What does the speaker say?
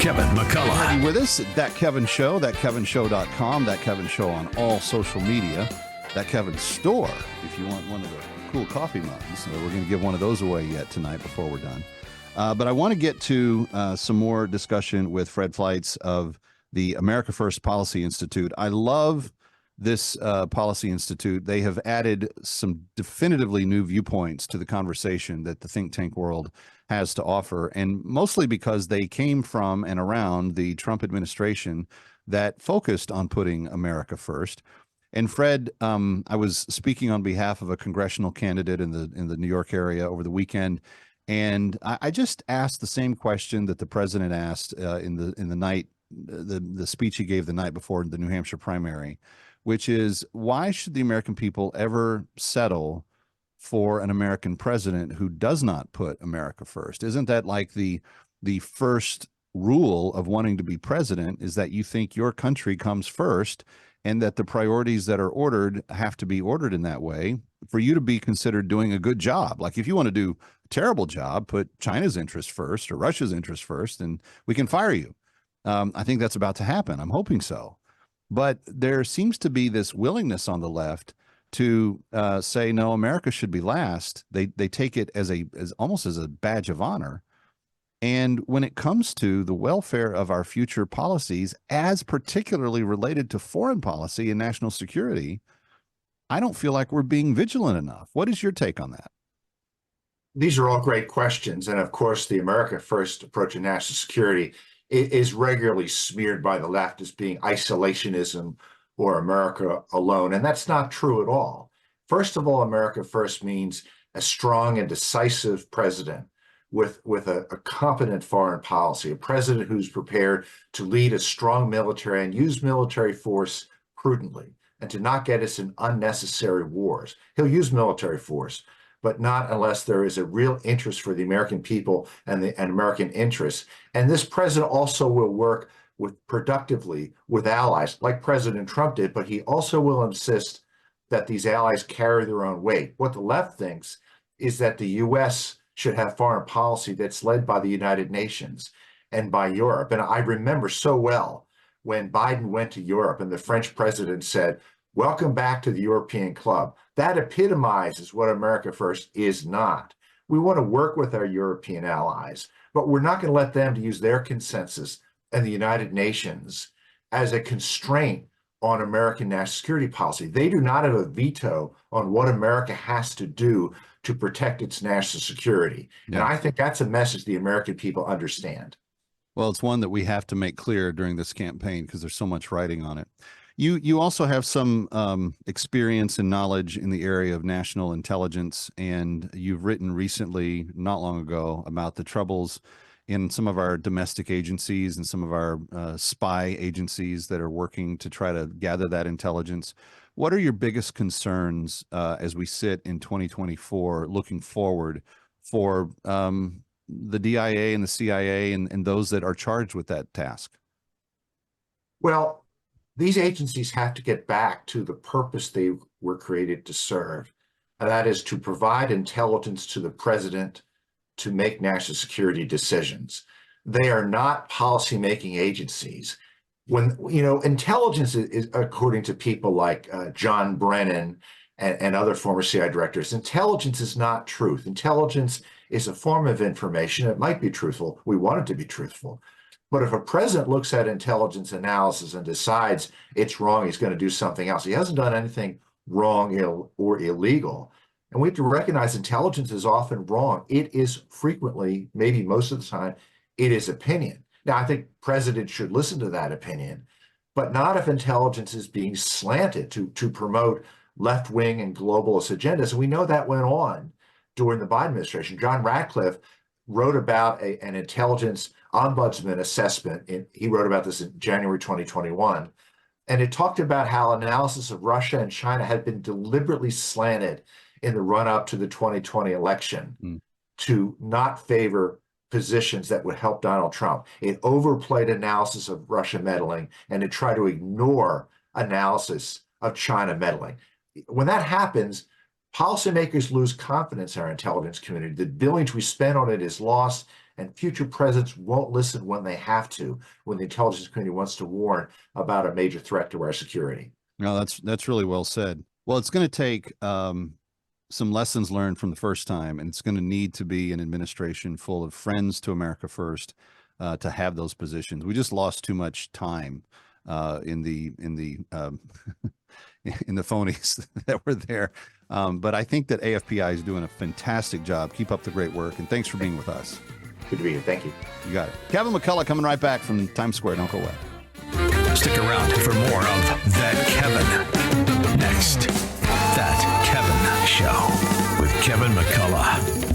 Kevin McCullough. Have you with us at That Kevin Show, thatkevinshow.com, That Kevin Show on all social media, That Kevin Store, if you want one of the cool coffee mugs. So we're going to give one of those away yet tonight before we're done. But I want to get to some more discussion with Fred Fleitz of the America First Policy Institute. I love this Policy Institute. They have added some definitively new viewpoints to the conversation that the think tank world has to offer, and mostly because they came from and around the Trump administration that focused on putting America first. And Fred, I was speaking on behalf of a congressional candidate in the New York area over the weekend, and I just asked the same question that the president asked in the night, the speech he gave the night before the New Hampshire primary, which is, why should the American people ever settle for an American president who does not put America first? Isn't that like the first rule of wanting to be president, is that you think your country comes first and that the priorities that are ordered have to be ordered in that way for you to be considered doing a good job? Like, if you want to do a terrible job, put China's interest first or Russia's interest first, and we can fire you. I think that's about to happen. I'm hoping so. But there seems to be this willingness on the left to say, no, America should be last. They take it as almost as a badge of honor. And when it comes to the welfare of our future policies, as particularly related to foreign policy and national security, I don't feel like we're being vigilant enough. What is your take on that? These are all great questions. And of course, the America First approach to national security is regularly smeared by the left as being isolationism or America alone. And that's not true at all. First of all, America First means a strong and decisive president with a competent foreign policy, a president who's prepared to lead a strong military and use military force prudently and to not get us in unnecessary wars. He'll use military force, but not unless there is a real interest for the American people and American interests. And this president also will work productively with allies like President Trump did, but he also will insist that these allies carry their own weight. What the left thinks is that the U.S. should have foreign policy that's led by the United Nations and by Europe. And I remember so well when Biden went to Europe and the French president said, "Welcome back to the European club." That epitomizes what America First is not. We want to work with our European allies, but we're not going to let them to use their consensus and the United Nations as a constraint on American national security policy. They do not have a veto on what America has to do to protect its national security. Yeah. And I think that's a message the American people understand. Well, it's one that we have to make clear during this campaign because there's so much writing on it. You also have some experience and knowledge in the area of national intelligence, and you've written recently, not long ago, about the troubles in some of our domestic agencies and some of our spy agencies that are working to try to gather that intelligence. What are your biggest concerns as we sit in 2024 looking forward for the DIA and the CIA and those that are charged with that task? Well, these agencies have to get back to the purpose they were created to serve, and that is to provide intelligence to the president to make national security decisions. They are not policymaking agencies. When, intelligence is, according to people like John Brennan and other former CIA directors, intelligence is not truth. Intelligence is a form of information. It might be truthful. We want it to be truthful. But if a president looks at intelligence analysis and decides it's wrong, he's going to do something else. He hasn't done anything wrong or illegal. And we have to recognize intelligence is often wrong. It is frequently, maybe most of the time, it is opinion. Now, I think presidents should listen to that opinion, but not if intelligence is being slanted to promote left-wing and globalist agendas. And we know that went on during the Biden administration. John Ratcliffe wrote about an intelligence ombudsman assessment. He wrote about this in January 2021. And it talked about how analysis of Russia and China had been deliberately slanted in the run-up to the 2020 election to not favor positions that would help Donald Trump. It overplayed analysis of Russia meddling and it tried to ignore analysis of China meddling. When that happens, policymakers lose confidence in our intelligence community. The billions we spend on it is lost, and future presidents won't listen when they have to, when the intelligence community wants to warn about a major threat to our security. No, that's really well said. Well, it's going to take some lessons learned from the first time, and it's going to need to be an administration full of friends to America First to have those positions. We just lost too much time in the in the phonies that were there. But I think that AFPI is doing a fantastic job. Keep up the great work, and thanks for being with us. Good to be here. Thank you. You got it. Kevin McCullough coming right back from Times Square. Don't go away. Stick around for more of That Kevin. Next, That Kevin Show with Kevin McCullough.